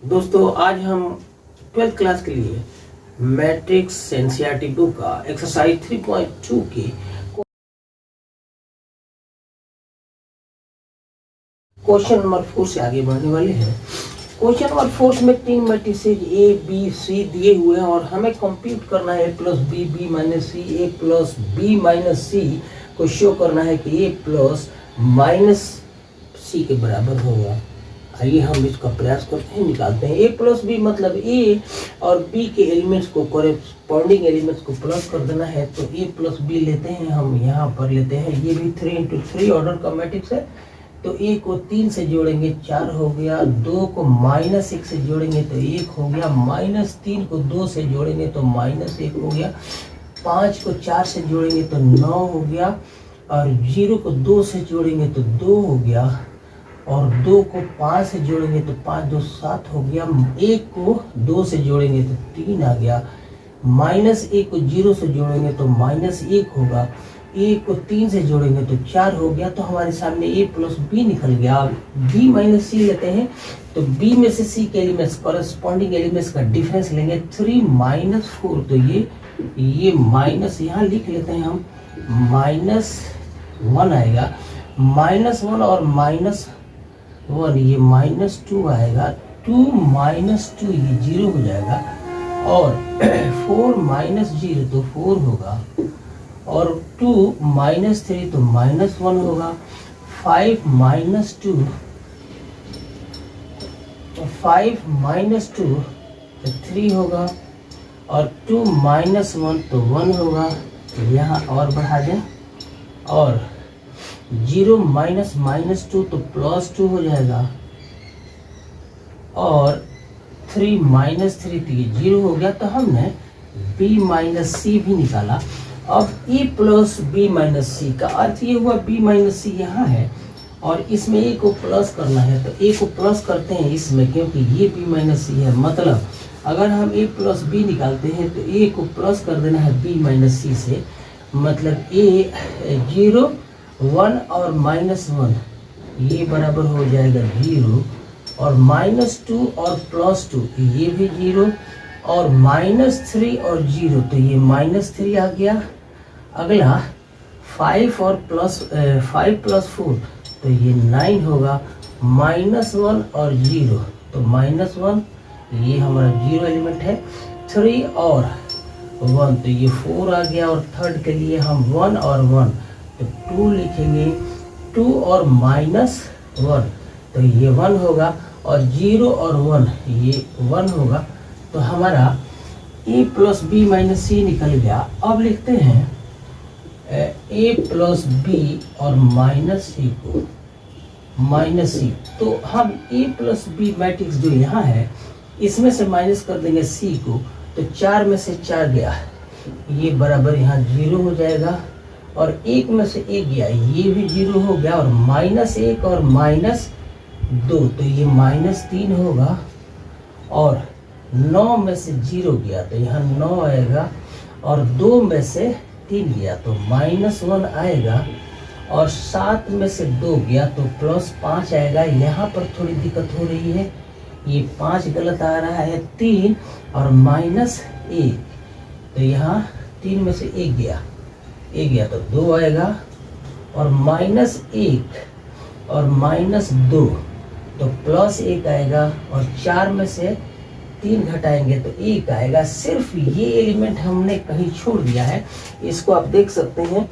दोस्तों आज हम 12th क्लास के लिए मैट्रिक्स एनसीईआरटी बुक का एक्सरसाइज 3.2 के क्वेश्चन नंबर 4 से आगे बढ़ने वाले हैं। क्वेश्चन नंबर 4 में 3 मैट्रिसेज ए बी सी दिए हुए हैं और हमें कंप्यूट करना है a plus b b minus c a plus b minus c को शो करना है कि ए प्लस माइनस सी के बराबर होगा। आइए हम इसका प्रयास करते हैं, निकालते हैं। a प्लस बी मतलब a और b के एलिमेंट्स को कॉरेस्पॉन्डिंग एलिमेंट्स को प्लस कर देना है। तो a प्लस बी लेते हैं, हम यहाँ पर लेते हैं, ये भी 3 × 3 ऑर्डर का मैट्रिक्स है। तो a को 3 से जोड़ेंगे 4 हो गया, 2 को -1 से जोड़ेंगे तो 1 हो गया, -3 को 2 से जोड़ेंगे तो -1 हो गया, 5 को 4 से जोड़ेंगे तो 9 हो गया, और 0 को 2 से जोड़ेंगे तो 2 हो गया, और 2 को 5 से जोड़ेंगे तो 5 2 7 हो गया, 1 को 2 से जोड़ेंगे तो 3 आ गया, -1 को 0 से जोड़ेंगे तो -1 होगा, 1 को 3 से जोड़ेंगे तो 4 हो गया। तो हमारे सामने a प्लस बी निकल गया। b माइनस सी लेते हैं तो b में से c के एलिमेंट्स कॉरेस्पॉन्डिंग एलिमेंट्स का डिफरेंस लेंगे 3 - 4। तो ये माइनस यहाँ लिख लेते हैं हम, -1 आएगा, -1 और -1 ये -2 आएगा, 2 - 2 ये 0 हो जाएगा, और 4 - 0 तो 4 होगा, और 2 - 3 तो -1 होगा, 5 - 2 तो 3 होगा, और 2 - 1 तो 1 होगा। यहाँ और बढ़ा दें, और 0 - -2 तो +2 हो जाएगा, और 3 - 3 तो ये 0 हो गया। तो हमने b माइनस सी भी निकाला। अब a प्लस बी माइनस सी का अर्थ ये हुआ b माइनस सी यहाँ है और इसमें a को प्लस करना है, तो a को प्लस करते हैं इसमें, क्योंकि ये b माइनस सी है। मतलब अगर हम a प्लस बी निकालते हैं तो a को प्लस कर देना है b माइनस सी से, मतलब a 0 1 और -1 ये बराबर हो जाएगा 0, और -2 और +2 ये भी 0, और -3 और 0 तो ये -3 आ गया। अगला 5 + 4 तो ये 9 होगा, -1 और 0 तो -1 ये हमारा 0 एलिमेंट है, 3 और 1 तो ये 4 आ गया, और थर्ड के लिए हम 1 और 1 तो 2 लिखेंगे, 2 और -1 तो ये 1 होगा, और 0 और 1 ये 1 होगा। तो हमारा a प्लस बी माइनस सी निकल गया। अब लिखते हैं a प्लस बी और -c को -c। तो हम a प्लस बी मैट्रिक्स जो यहाँ है इसमें से माइनस कर देंगे c को, तो 4 में से 4 गया, ये बराबर यहाँ 0 हो जाएगा, और 1 में से 1 गया, ये भी 0 हो गया, और -1 और -2 तो ये -3 होगा, और 9 में से 0 गया तो यहाँ 9 आएगा, और 2 में से 3 गया तो -1 आएगा, और 7 में से 2 गया तो +5 आएगा। यहाँ पर थोड़ी दिक्कत हो रही है, ये 5 गलत आ रहा है, 3 और -1 तो यहाँ 3 में से 1 गया तो 2 आएगा, और -1 और -2 तो +1 आएगा, और 4 में से 3 घटाएंगे तो 1 आएगा। सिर्फ ये एलिमेंट हमने कहीं छोड़ दिया है, इसको आप देख सकते हैं,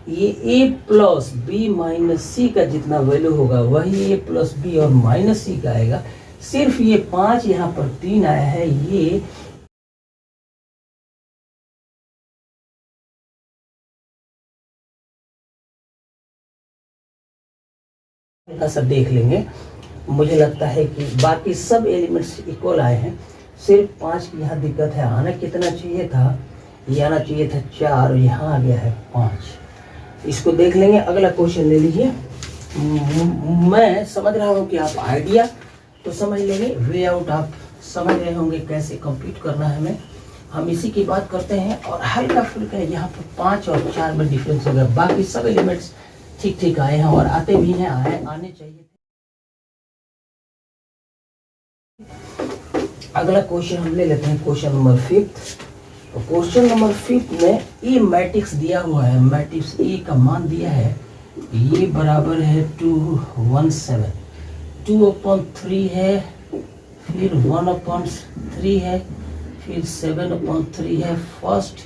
ये a प्लस बी माइनस सी का जितना वैल्यू होगा वही a प्लस बी और माइनस सी का आएगा। सिर्फ ये 5 यहाँ पर 3 आया है, ये का सब देख लेंगे। मुझे लगता है कि बाकी सब एलिमेंट्स इक्वल आए हैं, सिर्फ 5 की यहाँ दिक्कत है। आना कितना चाहिए था, ये आना चाहिए था 4, और यहाँ आ गया है 5। इसको देख लेंगे। अगला क्वेश्चन ले लीजिए। मैं समझ रहा हूँ कि आप आइडिया तो समझ लेंगे, वे आउट आप समझ रहे होंगे कैसे कंप्यूट करना है हमें। हम इसी की बात करते हैं, और हल्का फुल्का है यहाँ पर 5 और 4 में डिफरेंस हो गया, बाकी सब एलिमेंट्स ठीक ठीक आए हैं, और आते भी हैं, आने चाहिए। अगला क्वेश्चन हम ले लेते हैं, क्वेश्चन नंबर 5। तो क्वेश्चन नंबर 5 में ए मैट्रिक्स दिया हुआ है, मैट्रिक्स ए का मान दिया है, ये बराबर है 217, 2/3 है, फिर 1/3 है, फिर 7/3 है। फर्स्ट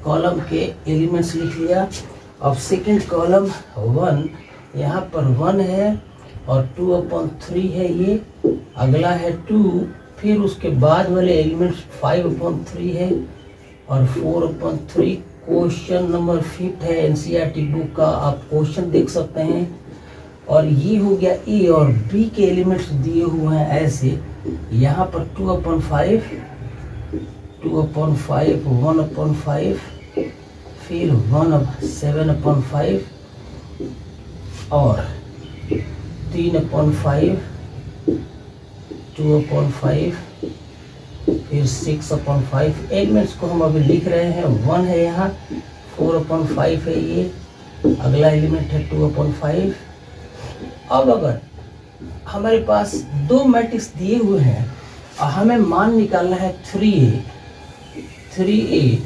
कॉलम के एलिमेंट्स लिख लिया। अब सेकंड कॉलम 1, यहाँ पर 1 है और 2/3 है ये, अगला है 2, फिर उसके बाद वाले एलिमेंट्स 5/3 है और 4/3। क्वेश्चन नंबर 5 है एनसीईआरटी बुक का, आप क्वेश्चन देख सकते हैं। और ये हो गया ए और बी के एलिमेंट्स दिए हुए हैं ऐसे, यहाँ पर 2/5, 2/5, 1/5, फिर 7/5 और 3/5, 2/5, फिर 6/5। एलिमेंट्स को हम अभी लिख रहे हैं। 1 है यहाँ, 4/5 है ये, अगला एलिमेंट है 2/5। अब अगर हमारे पास दो मैट्रिक्स दिए हुए हैं और हमें मान निकालना है 3a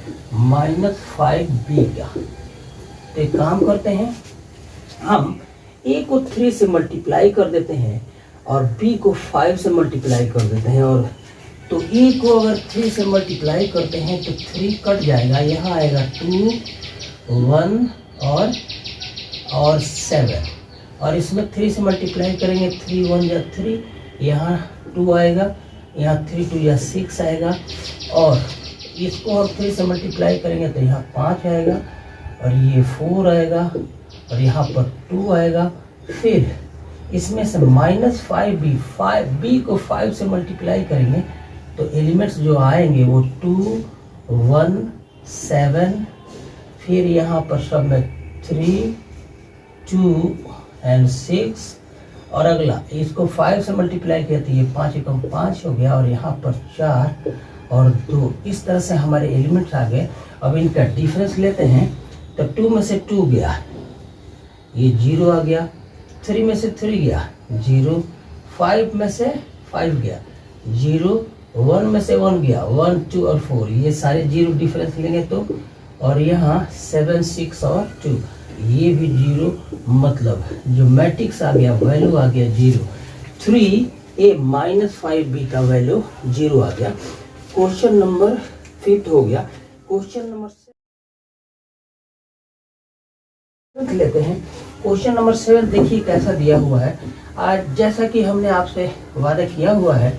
माइनस 5b का, तो एक काम करते हैं, हम a को 3 से मल्टीप्लाई कर देते हैं और b को 5 से मल्टीप्लाई कर देते हैं। और तो a को अगर 3 से मल्टीप्लाई करते हैं तो 3 कट जाएगा, यहाँ आएगा 2, 1 और 7, और इसमें 3 से मल्टीप्लाई करेंगे, 3 1 या 3, यहाँ 2 आएगा, यहाँ 3 2 या 6 आएगा, और इसको हम 3 से मल्टीप्लाई करेंगे तो यहाँ 5 आएगा, और ये 4 आएगा, और यहाँ पर 2 आएगा। फिर इसमें से -5b को 5 से मल्टीप्लाई करेंगे तो एलिमेंट्स जो आएंगे वो 2, 1, 7, फिर यहाँ पर सब में 3, 2 और 6, और अगला इसको 5 से मल्टीप्लाई किया तो ये 5 एकम 5 हो गया, और यहाँ पर 4 और 2। इस तरह से हमारे एलिमेंट्स आ गए। अब इनका डिफरेंस लेते हैं, तो 2 में से 2 गया, ये 0 आ गया, 3 में से 3 गया 0, 5 में से 5 गया 0, 1 में से 1 गया 1, 2 और 4, ये सारे 0 डिफरेंस लेंगे तो, और यहाँ 7, 6 और 2, ये भी 0, मतलब जो मैट्रिक्स आ गया वैल्यू आ गया 0। 3a माइनस 5b का वैल्यू 0 आ गया। क्वेश्चन नंबर 5 हो गया। क्वेश्चन नंबर 7 लेते हैं। क्वेश्चन नंबर 7 देखिए कैसा दिया हुआ है। आज जैसा कि हमने आपसे वादा किया हुआ है,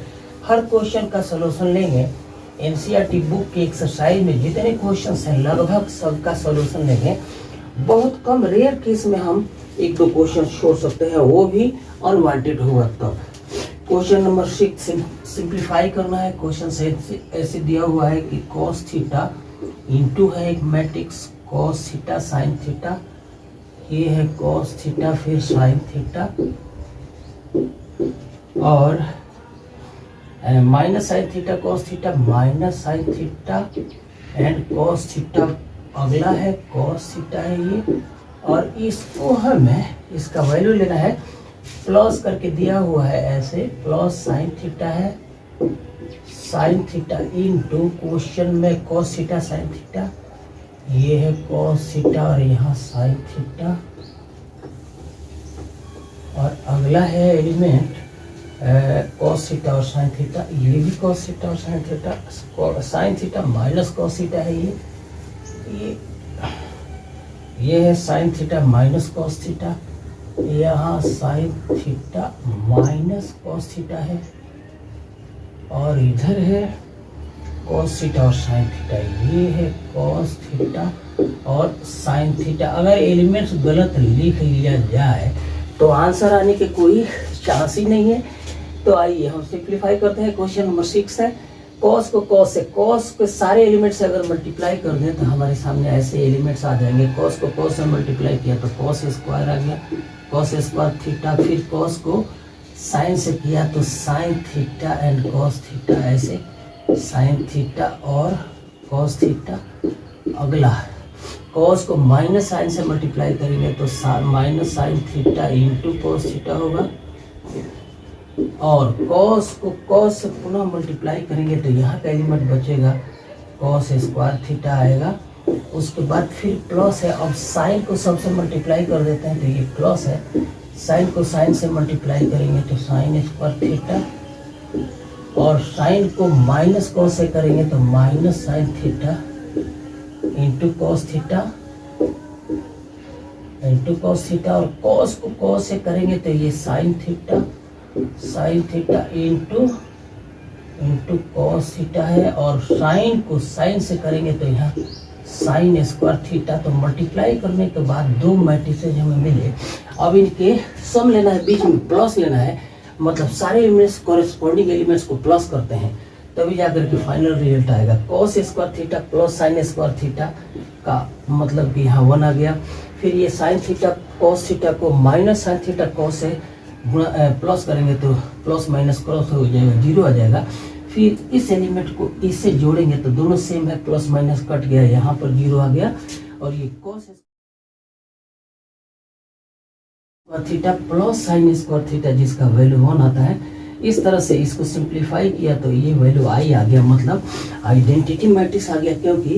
हर क्वेश्चन का सलूशन लेंगे। एनसीईआरटी बुक के एक्सरसाइज में जितने क्वेश्चन हैं लगभग सबका सलूशन लेंगे। बहुत कम रेयर केस में हम 1-2 क्वेश्चन छोड़ सकते हैं, वो भी अनवांटेड होगा तब। क्वेश्चन नंबर 6 सिंप्लीफाई करना है। क्वेश्चन ऐसे दिया हुआ है कि cos थीटा इंटू है एक matrix cos theta sine theta, ये है cos थीटा फिर साइन थीटा, और minus sine theta cos theta minus sine theta and cos theta, अगला है cos थीटा है ये, और इसको हमें इसका वैल्यू लेना है, प्लस करके दिया हुआ है ऐसे, प्लस साइन थीटा है, साइन थीटा इनटू क्वेश्चन में cos थीटा साइन थीटा, ये है cos थीटा और यहाँ साइन थीटा, और अगला है एलिमेंट cos थीटा और साइन थीटा, ये भी cos थीटा और sine theta, sine theta minus cos theta है ये है sine theta minus cos theta, यहाँ sine theta minus cos theta है, और इधर है cos थीटा और साइन थीटा, ये है cos थीटा और साइन थीटा। अगर एलिमेंट्स गलत लिख लिया जाए तो आंसर आने के कोई चांस ही नहीं है। तो आइए हम सिंप्लीफाई करते हैं। क्वेश्चन नंबर 6 है, cos को cos से, cos के सारे एलिमेंट से अगर मल्टीप्लाई कर दें तो हमारे सामने ऐसे एलिमेंट्स आ जाएंगे। cos को cos से मल्टीप्लाई किया तो cos स्क्वायर आ गया, cos स्क्वायर थीटा, फिर cos को साइन से किया तो sine theta and cos theta, ऐसे साइन थीटा और cos थीटा। अगला cos को माइनस साइन से मल्टीप्लाई करेंगे तो minus sine theta into cos theta होगा, और कॉस को कॉस से पुनः मल्टीप्लाई करेंगे तो यहाँ का एलिमेंट बचेगा कॉस स्क्वायर थीटा आएगा। उसके बाद फिर प्लस है, अब साइन को सबसे मल्टीप्लाई कर देते हैं तो ये प्लस है, साइन को साइन से मल्टीप्लाई करेंगे तो साइन स्क्वायर थीटा, और साइन को माइनस कॉस से करेंगे तो minus sine theta into cos theta into cos theta, और कॉस को कॉस से करेंगे तो ये sine theta into cos theta है, और साइन को साइन से करेंगे तो यहाँ साइन स्क्वायर थीटा। तो मल्टीप्लाई करने के बाद दो मैट्रिसेज हमें मिले। अब इनके सम लेना है, बीच में प्लस लेना है, मतलब सारे एलिमेंट्स कॉरेस्पॉन्डिंग एलिमेंट्स को प्लस करते हैं तभी जाकर के फाइनल रिजल्ट आएगा। Cos square theta plus sine square theta का मतलब कि यहाँ 1 आ गया। फिर ये साइन थीटा कॉस थीटा को माइनस साइन थीटा कॉस से प्लस करेंगे तो प्लस माइनस क्रॉस हो जाएगा, 0 आ जाएगा। फिर इस एलिमेंट को इससे जोड़ेंगे तो दोनों सेम है, प्लस माइनस कट गया, यहाँ पर 0 आ गया। और ये cos theta plus sine square theta जिसका वैल्यू 1 आता है, इस तरह से इसको सिंप्लीफाई किया तो ये वैल्यू आई आ गया, मतलब आइडेंटिटी मैट्रिक्स आ गया, क्योंकि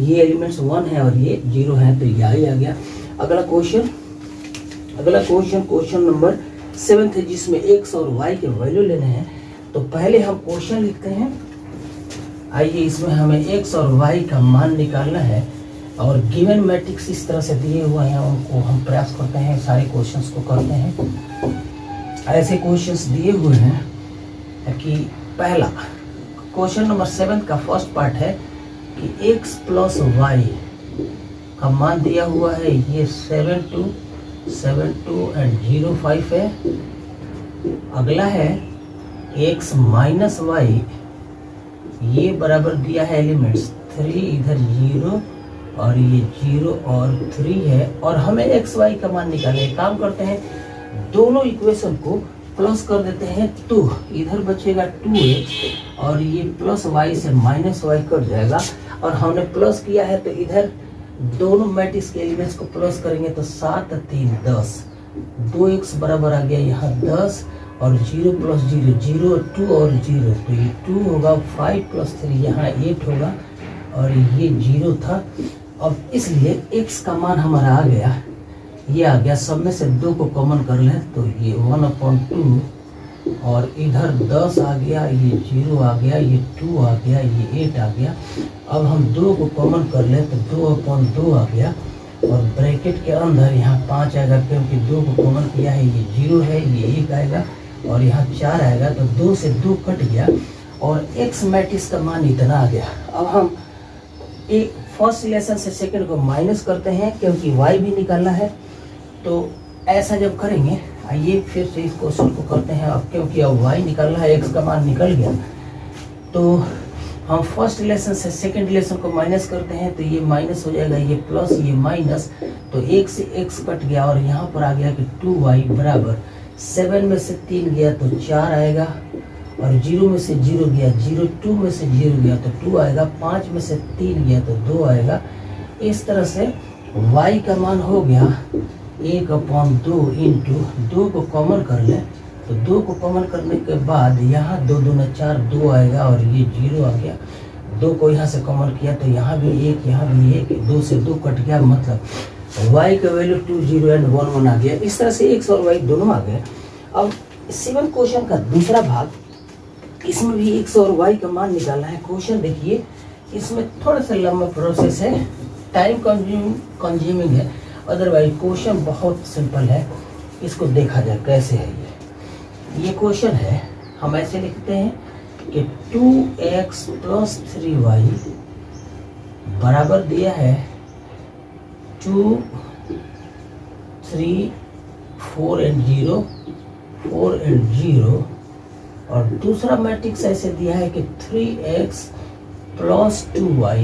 ये एलिमेंट्स 1 है और ये 0 है तो ये आई आ गया। अगला क्वेश्चन नंबर 7 है, जिसमें x और y के वैल्यू लेने हैं। तो पहले हम क्वेश्चन लिखते हैं। आइए, इसमें हमें x और y का मान निकालना है और गिवन मैट्रिक्स इस तरह से दिए हुए हैं, उनको हम प्रयास करते हैं, सारे क्वेश्चंस को करते हैं। ऐसे क्वेश्चंस दिए हुए हैं कि पहला क्वेश्चन नंबर 7 का फर्स्ट पार्ट है कि x प्लस y का मान दिया हुआ है, ये 7 एंड 0 5 है। अगला है x माइनस y, ये बराबर दिया है एलिमेंट्स 3, इधर 0 और ये 0 और 3 है, और हमें x y का मान निकालने काम करते हैं, दोनों इक्वेशन को प्लस कर देते हैं तो इधर बचेगा 2x और ये प्लस y से माइनस y कट जाएगा, और हमने प्लस किया है तो इधर दोनों मैट्रिक्स के एलिमेंट्स को प्लस करेंगे तो 7 3 10, 2x बराबर आ गया यहाँ 10 और 0 प्लस 0 0 2 और 0 तो ये 2 होगा, 5 प्लस 3 यहाँ 8 होगा और ये 0 था। अब इसलिए x का मान हमारा आ गया, ये आ गया, सब में से 2 को कॉमन कर लें तो ये 1/2 और इधर 10 आ गया, ये 0 आ गया, ये 2 आ गया, ये 8 आ गया। अब हम 2 को कॉमन कर लें तो 2/2 आ गया और ब्रैकेट के अंदर यहाँ 5 आएगा, क्योंकि 2 को कॉमन किया है, ये 0 है, ये 1 आएगा और यहाँ 4 आएगा, तो 2 से 2 कट गया और x मैट्रिक्स का मान इतना आ गया। अब हम एक फर्स्ट रिलेशन से सेकंड को माइनस करते हैं, क्योंकि y भी निकालना है। तो ऐसा जब करेंगे, आइए फिर से इस क्वेश्चन को करते हैं। अब क्योंकि अब y निकालना है, x का मान निकल गया, तो हम फर्स्ट रिलेशन से सेकंड रिलेशन को माइनस करते हैं तो ये माइनस हो जाएगा, ये प्लस ये माइनस, तो 1 से x कट गया और यहाँ पर आ गया कि 2y बराबर 7 में से 3 गया तो 4 आएगा, और 0 में से 0 गया 0, 2 में से 0 गया तो 2 आएगा, 5 में से 3 गया तो 2 आएगा। इस तरह से y का मान हो गया 1/2 इंटू 2 को कॉमन कर लें तो 2 को कॉमन करने के बाद यहाँ 2 दूना 4 2 आएगा और ये 0 आ गया। 2 को यहाँ से कॉमन किया तो यहाँ भी 1 यहाँ भी 1, 2 से 2 कट गया, मतलब y का वैल्यू 2 0 एंड 1 1 आ गया। इस तरह से x और y दोनों आ गए। अब 7 क्वेश्चन का दूसरा भाग, इसमें भी x और y का मान निकालना है। क्वेश्चन देखिए, इसमें थोड़ा सा लंबा प्रोसेस है, टाइम कंज्यूमिंग है, अदरवाइज क्वेश्चन बहुत सिंपल है। इसको देखा जाए कैसे है। ये क्वेश्चन है, हम ऐसे लिखते हैं कि 2x प्लस 3y बराबर दिया है 2 3 4 एंड 0 4 एंड 0, और दूसरा मैट्रिक्स ऐसे दिया है कि 3x प्लस 2y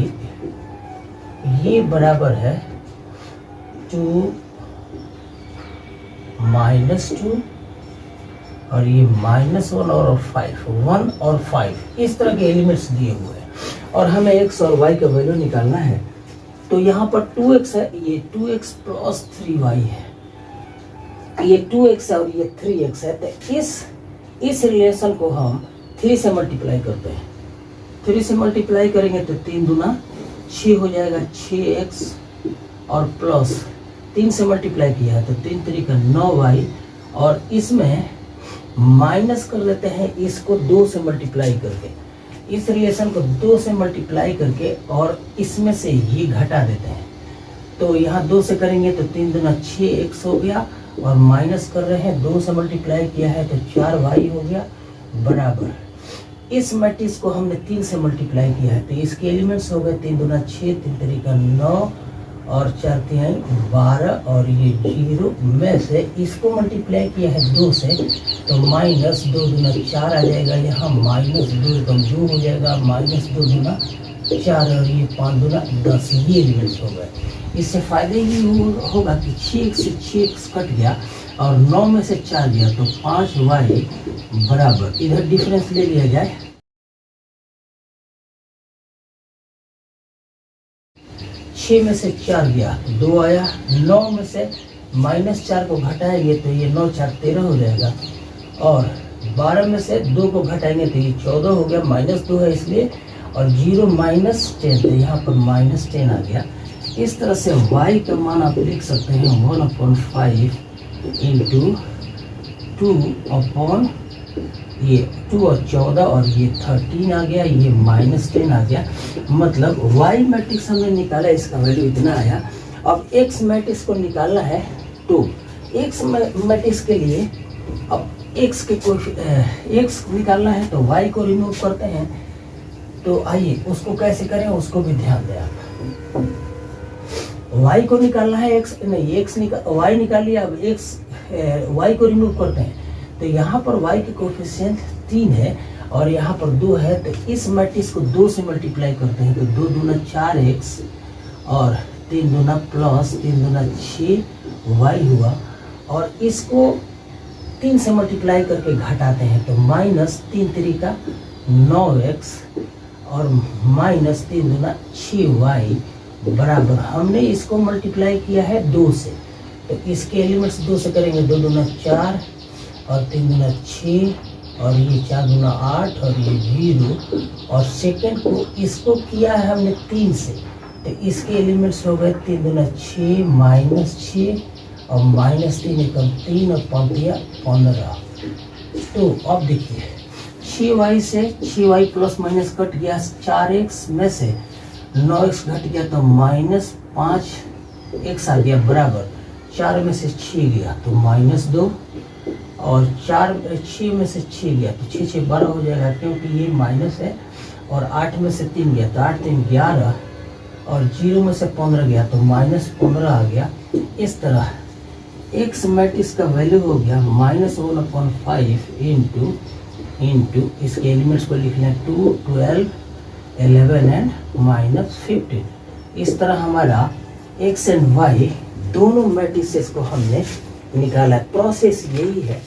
ये बराबर है 2 -2 और ये -1 और 5, 1 और 5, इस तरह के एलिमेंट्स दिए हुए हैं और हमें x और y का वैल्यू निकालना है। तो यहाँ पर 2x है, ये 2x प्लस 3y है, ये 2x और ये 3x है, तो इस रिलेशन को हम 3 से मल्टीप्लाई करते हैं। 3 से मल्टीप्लाई करेंगे तो 3 दूना 6 हो जाएगा, 6x और प्लस 3 से मल्टीप्लाई किया है तो 3 तरीका 9y, और इसमें माइनस कर लेते हैं इसको 2 से मल्टीप्लाई करके, इस रिलेशन को 2 से मल्टीप्लाई करके और इसमें से ये घटा देते हैं। तो यहाँ 2 से करेंगे तो 3 दूना 6x हो गया, और माइनस कर रहे हैं 2 से मल्टीप्लाई किया है तो 4y हो गया, बराबर इस मैट्रिक्स को हमने 3 से मल्टीप्लाई किया है तो इसके एलिमेंट्स हो गए 3 दूना 6, 3 तरीका 9 और 4 तिहाई 12, और ये 0 में से इसको मल्टीप्लाई किया है 2 से तो माइनस 2 दूना 4 आ जाएगा, यहाँ माइनस 2 एकदम 2 हो जाएगा, माइनस 2 दूना 4 और ये 5 दूना 10, ये एलिमेंट्स हो गए। इससे फायदे ये होगा कि 6x से 6x कट गया और 9 में से 4 गया तो 5y बराबर, इधर डिफरेंस ले लिया जाए, 6 में से 4 गया तो 2 आया, 9 में से -4 को घटाएंगे तो ये 9 4 13 हो जाएगा, और 12 में से 2 को घटाएंगे तो ये 14 हो गया, -2 है इसलिए, और 0 -10 तो यहाँ पर -10 आ गया। इस तरह से y का मान आप लिख सकते हैं 1/5 इंटू 2 ये 2 और 14 और ये 13 आ गया, ये -10 आ गया, मतलब y मैट्रिक्स हमने निकाला, इसका वैल्यू इतना आया। अब x मैट्रिक्स को निकालना है, तो x मैट्रिक्स के लिए अब x के x निकालना है तो y को रिमूव करते हैं। तो आइए उसको कैसे करें उसको भी ध्यान दें आप। y को निकालना है, x नहीं, y निकाल लिया, अब y को रिमूव करते हैं तो यहाँ पर y के कोफिशिएंट 3 है और यहाँ पर 2 है, तो इस मैट्रिक्स को 2 से मल्टीप्लाई करते हैं तो 2 दूना 4x और 3 दूना प्लस 3 दूना 6y हुआ, और इसको 3 से मल्टीप्लाई करके घटाते हैं तो -3 तरीका 9x और -3 दूना 6y बराबर, हमने इसको मल्टीप्लाई किया है 2 से, तो इसके एलिमेंट्स 2 से करेंगे, 2 दूना 4 और 3 दूना 6 और ये 4 दूना 8 और ये 0, और सेकंड को इसको किया है हमने 3 से, तो इसके एलिमेंट्स हो गए 3 दूना 6 -6 और -3 एकम 3 और 5 15। तो अब देखिए 6y से 6y प्लस माइनस कट गया, 4x में से 9x घट गया तो -5x आ गया, बराबर 4 में से 6 गया तो -2 और 6 में से 6 गया तो 6 6 12 हो जाएगा, क्योंकि ये माइनस है, और 8 में से 3 गया तो 8 3 11 और 0 में से 15 गया तो -15 आ गया। इस तरह x मैट्रिक्स का वैल्यू हो गया -1/5 इंटू इसके एलिमेंट्स को लिख लें 2 12 11 एंड -15। इस तरह हमारा x एंड y दोनों मैट्रिसेस को हमने निकाला। प्रोसेस यही है।